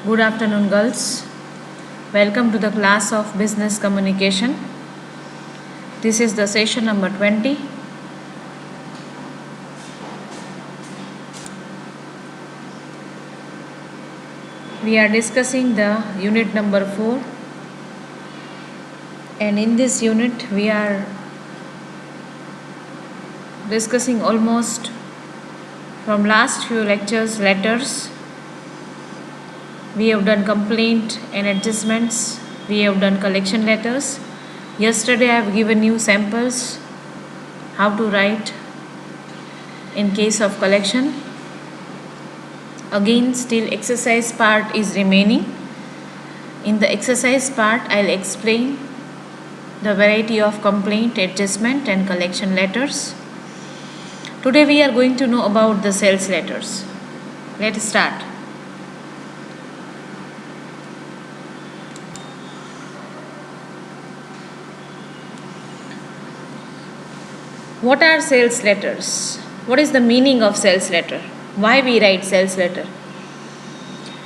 Good afternoon, girls. Welcome to the class of Business Communication. This is the session number 20. We are discussing the unit number 4, and in this unit, we are discussing almost from last few lectures letters. We have done complaint and adjustments. We have done collection letters. Yesterday I have given you samples how to write in case of collection. Again, still exercise part is remaining. In the exercise part, I'll explain the variety of complaint, adjustment and collection letters. Today we are going to know about the sales letters. Let's start. What are sales letters? What is the meaning of sales letter? Why we write sales letter?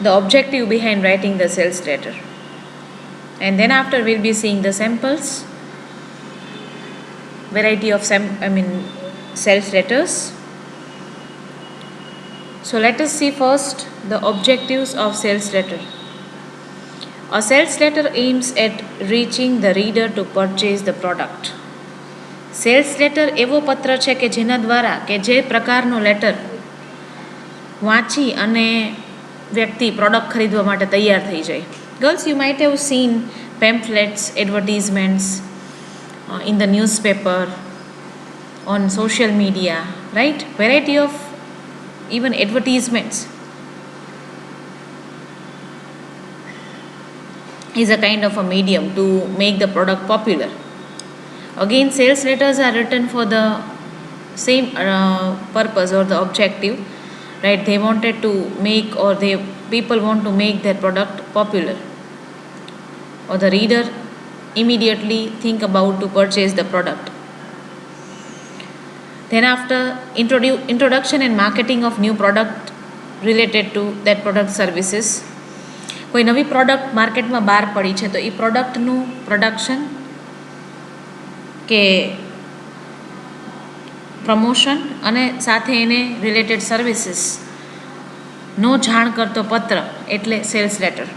The objective behind writing the sales letter. And then after we'll be seeing the samples, variety of sales letters. So let us see first the objectives of sales letter. A sales letter aims at reaching the reader to purchase the product. Sales letter એવો પત્ર છે કે જેના દ્વારા કે જે પ્રકારનો letter વાંચી અને વ્યક્તિ પ્રોડક્ટ ખરીદવા માટે તૈયાર થઈ જાય. Girls, you might have seen pamphlets, advertisements in the newspaper, on social media, right? Variety of even advertisements is a kind of a medium to make the product popular. Again, sales letters are written for the same purpose or the objective, right? They wanted to make, or people want to make their product popular, or the reader immediately think about to purchase the product. Then after, introduction and marketing of new product related to that product services. કોઈ નવી product માર્કેટમાં બહાર પડી છે તો એ પ્રોડક્ટનું production કે promotion અને સાથે એને રિલેટેડ સર્વિસીસનો જાણ કરતો પત્ર એટલે sales letter.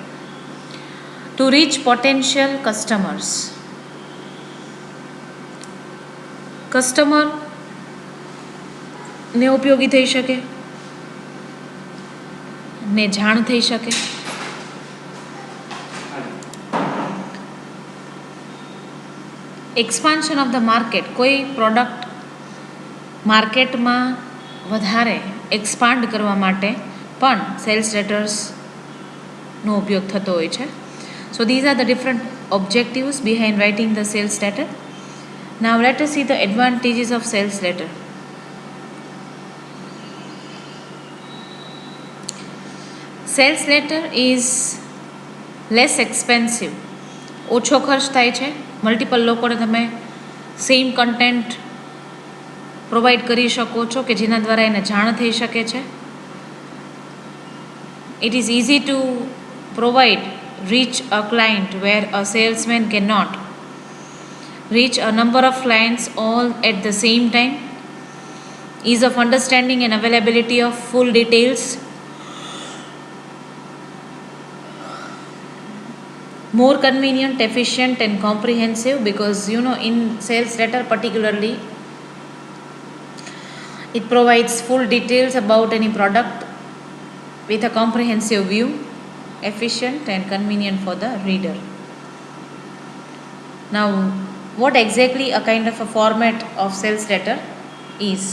To reach potential customers. કસ્ટમરને ઉપયોગી થઈ શકે ને જાણ થઈ શકે. Expansion of the market. કોઈ પ્રોડક્ટ માર્કેટમાં વધારે એક્સપાન્ડ કરવા માટે પણ સેલ્સ લેટર્સનો ઉપયોગ થતો હોય છે. So these are the different objectives behind writing the sales letter. Now let us see the advantages of sales letter. Sales letter is less expensive. ઓછો ખર્ચ થાય છે. મલ્ટિપલ લોકોને તમે સેમ કન્ટેન્ટ પ્રોવાઈડ કરી શકો છો કે જેના દ્વારા એને જાણ થઈ શકે છે. It is easy to provide reach a client where a salesman can not reach a number of clients all at the same time. ease of understanding and availability of full details. More convenient, efficient and comprehensive, because in sales letter particularly it provides full details about any product with a comprehensive view, efficient and convenient for the reader. Now, what exactly a kind of a format of sales letter is,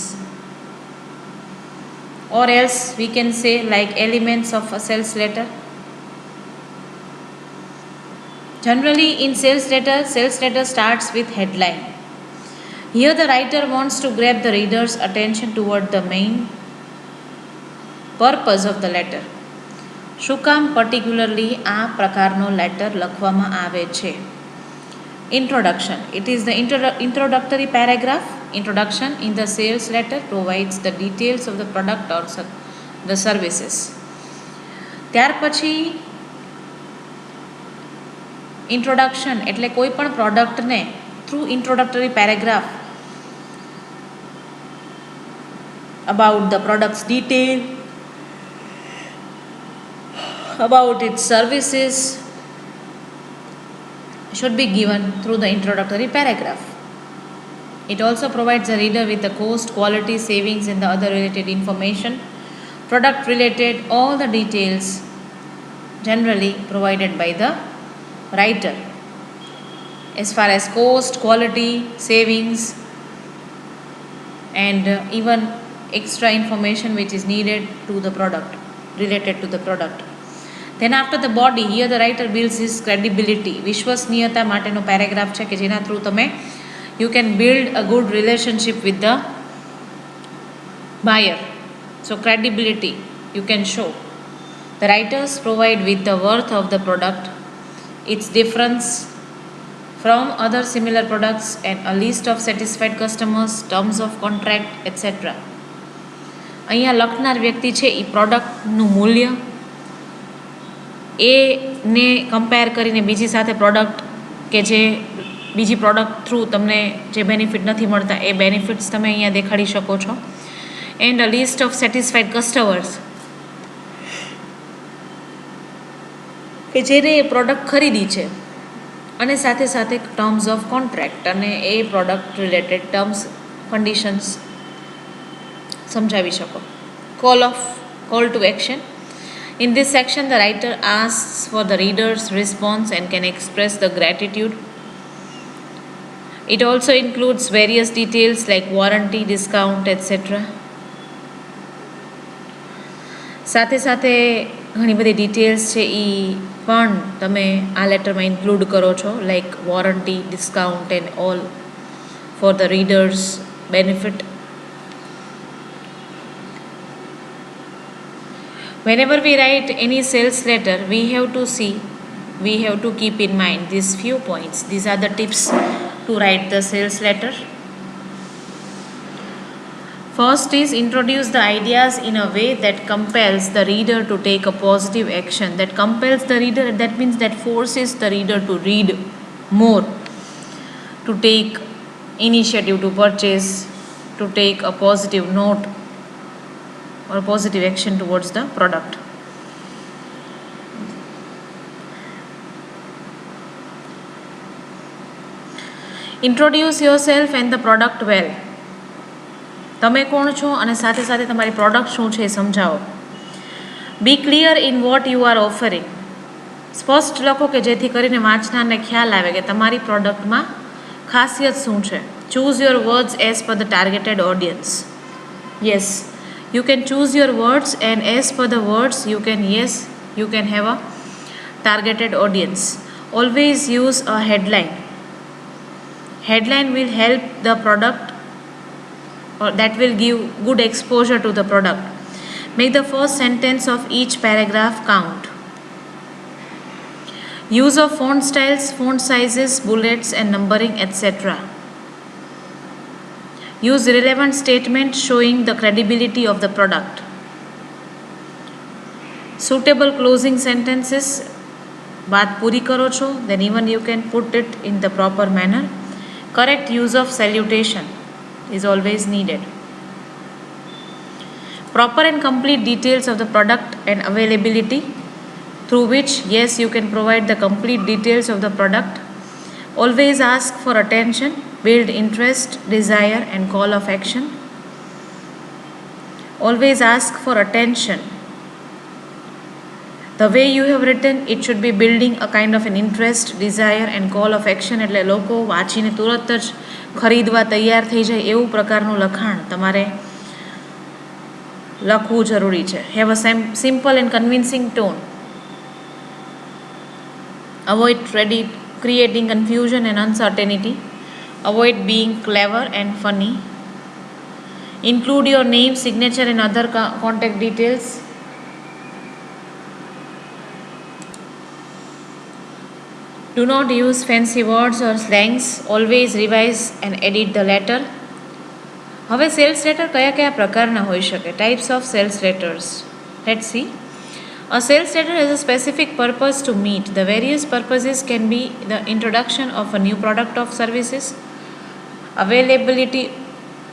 or else we can say like elements of a sales letter. Generally in sales letter starts with headline. Here the writer wants to grab the reader's attention toward the main purpose of the letter. શું કામ particularly આ પ્રકારનો letter લખવામાં આવે છે? Introduction. It is the introductory paragraph. Introduction in the sales letter provides the details of the product or the services. ત્યાર પછી introduction એટલે કોઈ પણ પ્રોડક્ટને through introductory paragraph about the product's detail, about its services should be given through the introductory paragraph. It also provides the reader with the cost, quality, savings and the other related information, product related, all the details generally provided by the writer as far as cost, quality, savings and even extra information which is needed to the product, related to the product. Then after the body, here the writer builds his credibility. વિશ્વસનીયતા માટેનો paragraph છે કે જેના through તમે you can build a good relationship with the buyer. So credibility you can show. The writers provide with the worth of the product, its difference from other similar products and a list of satisfied customers, terms of contract, etc. અહીંયા લખનાર વ્યક્તિ છે એ પ્રોડક્ટનું મૂલ્ય એને compare કરીને બીજી સાથે product કે જે બીજી પ્રોડક્ટ થ્રુ તમને જે બેનિફિટ નથી મળતા એ બેનિફિટ્સ તમે અહીંયા દેખાડી શકો છો. And a list of satisfied customers કે જેને એ પ્રોડક્ટ ખરીદી છે અને સાથે સાથે ટર્મ્સ ઓફ કોન્ટ્રાક્ટ અને એ પ્રોડક્ટ રિલેટેડ ટર્મ્સ કન્ડિશન્સ સમજાવી શકો. Call to action. In this section, the writer asks for the reader's response and can express the gratitude. It also includes various details like warranty, discount, etc. સાથે સાથે ઘણી બધી details છે એ પણ તમે આ લેટરમાં ઇન્ક્લુડ કરો છો, like warranty, discount and all for the readers benefit. Whenever we write any sales letter, we have to keep in mind these few points. These are the tips to write the sales letter. First is introduce the ideas in a way that compels the reader to take a positive action. That compels the reader, that means that forces the reader to read more, to take initiative to purchase, to take a positive note or positive action towards the product. Introduce yourself and the product well. તમે કોણ છો અને સાથે સાથે તમારી product શું છે એ સમજાવો. Be clear in what you are offering. સ્પષ્ટ લખો કે જેથી કરીને વાંચનારને ખ્યાલ આવે કે તમારી પ્રોડક્ટમાં ખાસિયત શું છે. Choose your words as per the targeted audience. Yes, you can choose your words and as per the words you can have a targeted audience. Always use a headline. Headline will help the product, or that will give good exposure to the product. Make the first sentence of each paragraph count. Use of font styles, font sizes, bullets and numbering, etc. Use relevant statements showing the credibility of the product. Suitable closing sentences. बात पूरी करो છો, then even you can put it in the proper manner. Correct use of salutation is always needed. Proper and complete details of the product and availability, through which you can provide the complete details of the product. Always ask for attention, build interest, desire and call of action. Always ask for attention. The way you have written, it should be building a kind of an interest, desire and call of action. એટલે લોકો વાંચીને તુરંત જ ખરીદવા તૈયાર થઈ જાય એવું પ્રકારનું લખાણ તમારે લખવું જરૂરી છે. Have a simple and convincing tone. Avoid creating confusion and uncertainty. Avoid being clever and funny. Include your name, signature and other contact details. Do not use fancy words or slangs. Always revise and edit the letter. હવે sales letter કયા કયા પ્રકારના હોઈ શકે? Types of sales letters. Let's see. A sales letter has a specific purpose to meet. The various purposes can be the introduction of a new product or services, availability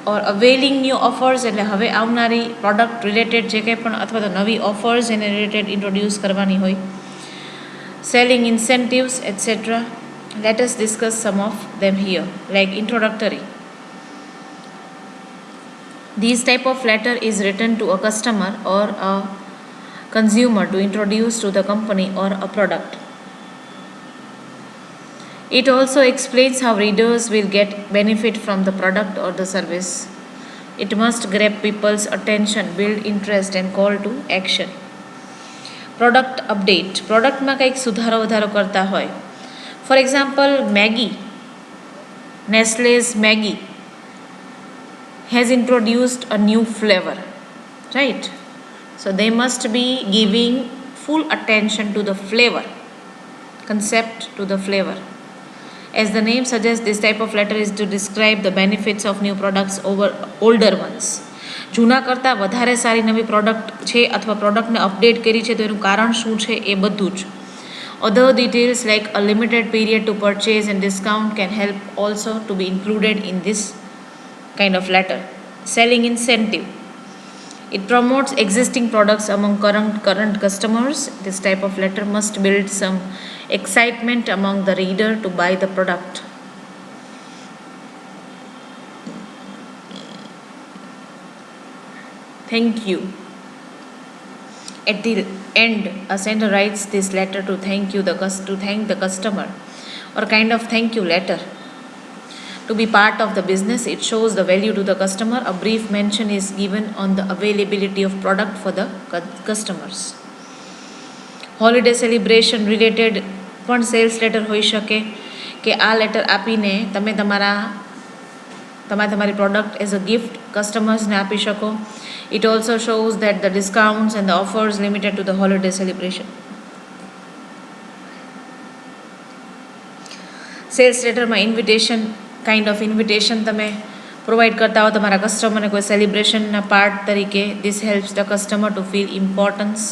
or availing new offers એટલે હવે આવનારી product related જે કંઈ પણ અથવા તો નવી offers એને રિલેટેડ ઇન્ટ્રોડ્યુસ કરવાની હોય, selling incentives etc. Let us discuss some of them here. Like introductory, this type of letter is written to a customer or a consumer to introduce to the company or a product. It also explains how readers will get benefit from the product or the service. It must grab people's attention, build interest and call to action. Product update, પ્રોડક્ટમાં કંઈક સુધારો વધારો કરતા હોય. For example, Maggi, Nestle's Maggi has introduced a new flavor, right? So they must be giving full attention to the flavor, concept to the flavor. As the name suggests, this type of letter is to describe the benefits of new products over older ones. જૂના કરતાં વધારે સારી નવી product છે અથવા પ્રોડક્ટને update કરી છે તો એનું કારણ શું છે એ બધું જ. Other details like a limited period to purchase and discount can help also to be included in this kind of letter. Selling incentive, it promotes existing products among current customers. This type of letter must build some excitement among the reader to buy the product. Thank you. At the end, a sender writes this letter to thank the customer, or kind of thank you letter. To be part of the business, it shows the value to the customer. A brief mention is given on the availability of product for the customers. Holiday celebration related પણ cells letter હોઈ શકે કે આ letter આપીને તમે તમારી product as a gift કસ્ટમર્સને આપી શકો. It also shows that the discounts and the offers limited to the holiday celebration. Sales લેટરમાં ઇન્વિટેશન તમે પ્રોવાઈડ કરતા હો તમારા કસ્ટમરને કોઈ સેલિબ્રેશનના પાર્ટ તરીકે. This helps the customer to feel importance.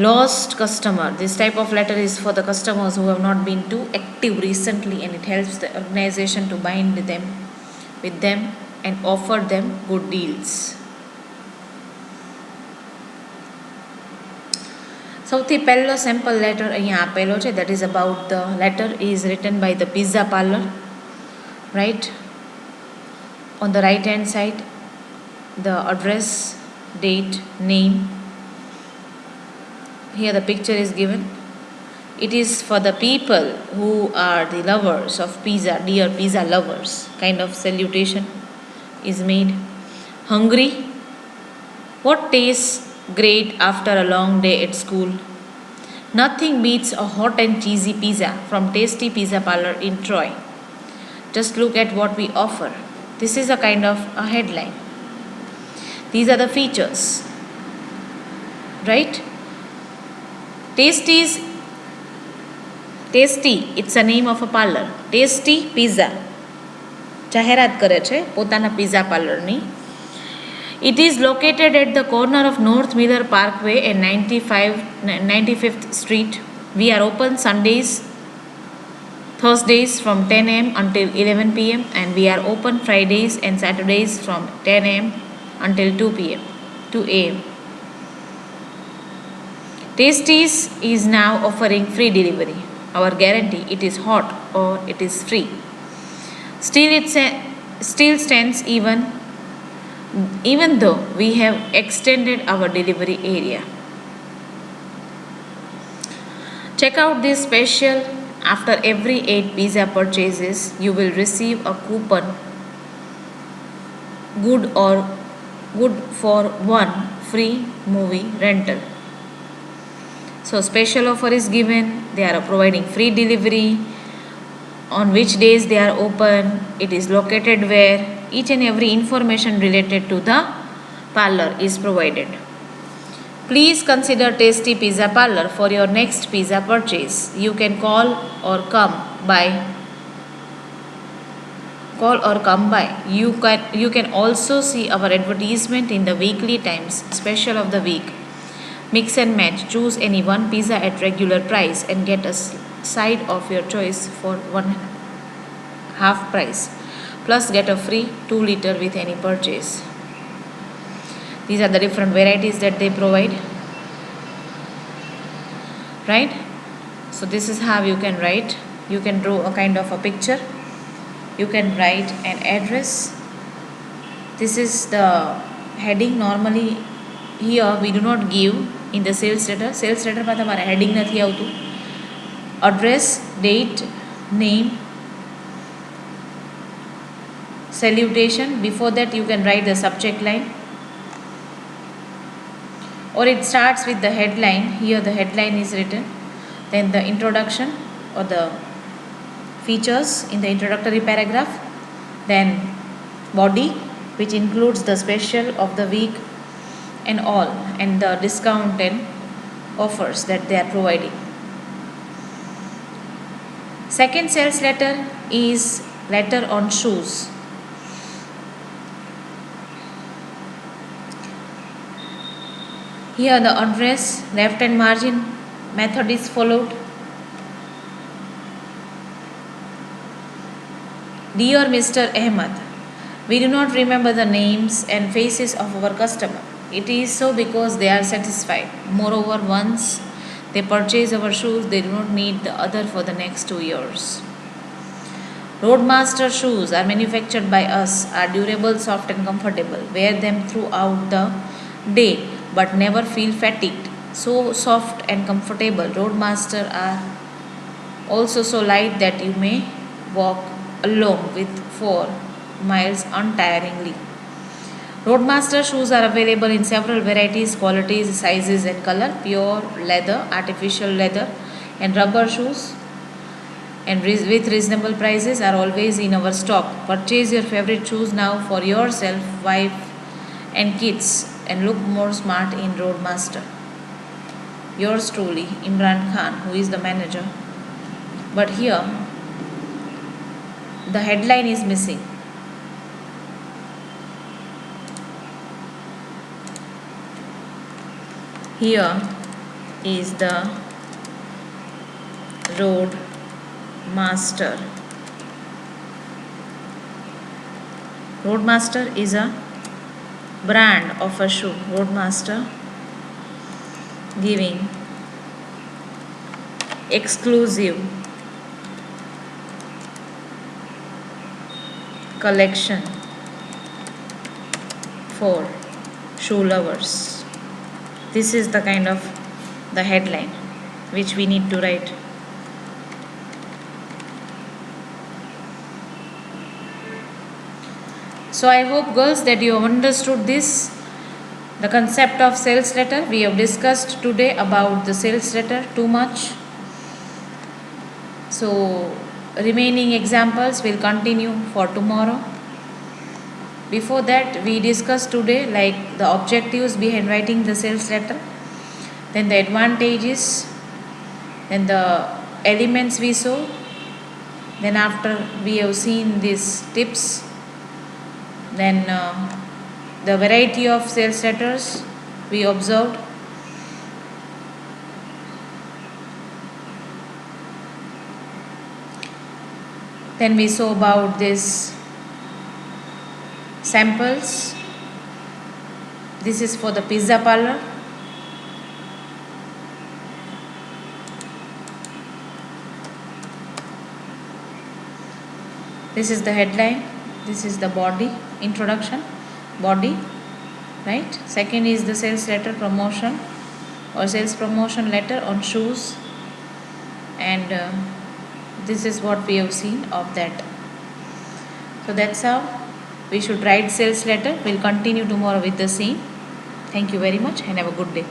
Lost customer, this type of letter is for the customers who have not been too active recently, and it helps the organization to bind with them and offer them good deals. સૌથી પહેલો sample letter અહીંયા આપેલો છે, that is about the letter is written by the pizza parlor, right? On the right hand side, the address, date, name. Here the picture is given. It is for the people who are the lovers of pizza, dear pizza lovers. Kind of salutation is made. Hungry? What tastes great after a long day at school? Nothing beats a hot and cheesy pizza from Tasty Pizza Parlor in Troy. Just look at what we offer. This is a kind of a headline. These are the features, right? Tasty, it's a name of a parlor. Tasty Pizza જાહેરાત કરે છે પોતાના pizza પાર્લરની. It is located at the corner of North Miller Parkway and 95th Street. We are open Sundays, Thursdays from 10 a.m. until 11 p.m. and we are open Fridays and Saturdays from 10 a.m. until 2 a.m. Tasties is now offering free delivery. Our guarantee, it is hot or it is free. Still stands even though we have extended our delivery area. Check out this special. After every 8 pizza purchases, you will receive a coupon good for 1 free movie rental. So special offer is given. They are providing free delivery. On which days they are open, it is located where, each and every information related to the parlor is provided. Please consider Tasty Pizza Parlor for your next pizza purchase. You can call or come by call or come by. You can also see our advertisement in the weekly times special of the week. Mix and match. Choose any one pizza at regular price and get a side of your choice for one half price. Plus get a free 2 liter with any purchase. These are the different varieties that they provide. Right? So this is how you can write. You can draw a kind of a picture. You can write an address. This is the heading. Normally here we do not give in the sales letter. Sales letter માં તમારે heading નથી આવતું. Address, date, name, salutation. Before that you can write the subject line, or it starts with the headline. Here the headline is written, then the introduction or the features in the introductory paragraph, then body, which includes the special of the week and all, and the discount and offers that they are providing. Second sales letter is letter on shoes. Here the address, left hand margin method is followed. Dear Mr. Ahmed, we do not remember the names and faces of our customer. It is so because they are satisfied. Moreover, once they purchase our shoes, they do not need the other for the next 2 years. Roadmaster shoes are manufactured by us, are durable, soft and comfortable. Wear them throughout the day but never feel fatigued. So soft and comfortable. Roadmaster are also so light that you may walk along with 4 miles untiringly. Roadmaster shoes are available in several varieties, qualities, sizes and color. Pure leather, artificial leather and rubber shoes and with reasonable prices are always in our stock. Purchase your favorite shoes now for yourself, wife and kids and look more smart in Roadmaster. Yours truly, Imran Khan, who is the manager. But here the headline is missing. Here is the Roadmaster. Roadmaster is a brand of a shoe. Roadmaster giving exclusive collection for shoe lovers. This is the kind of the headline which we need to write. So I hope, girls, that you have understood this, the concept of sales letter. We have discussed today about the sales letter too much. So remaining examples will continue for tomorrow. Before that, we discussed today like the objectives behind writing the sales letter, then the advantages, then the elements we saw, then after we have seen these tips, then the variety of sales letters we observed. Then we saw about this samples. This is for the pizza parlor. This is the headline. This is the body, introduction, body, right? Second is the sales letter promotion or sales promotion letter on shoes, and this is what we have seen of that. So that's how we should write sales letter. We'll continue tomorrow with the same. Thank you very much and have a good day.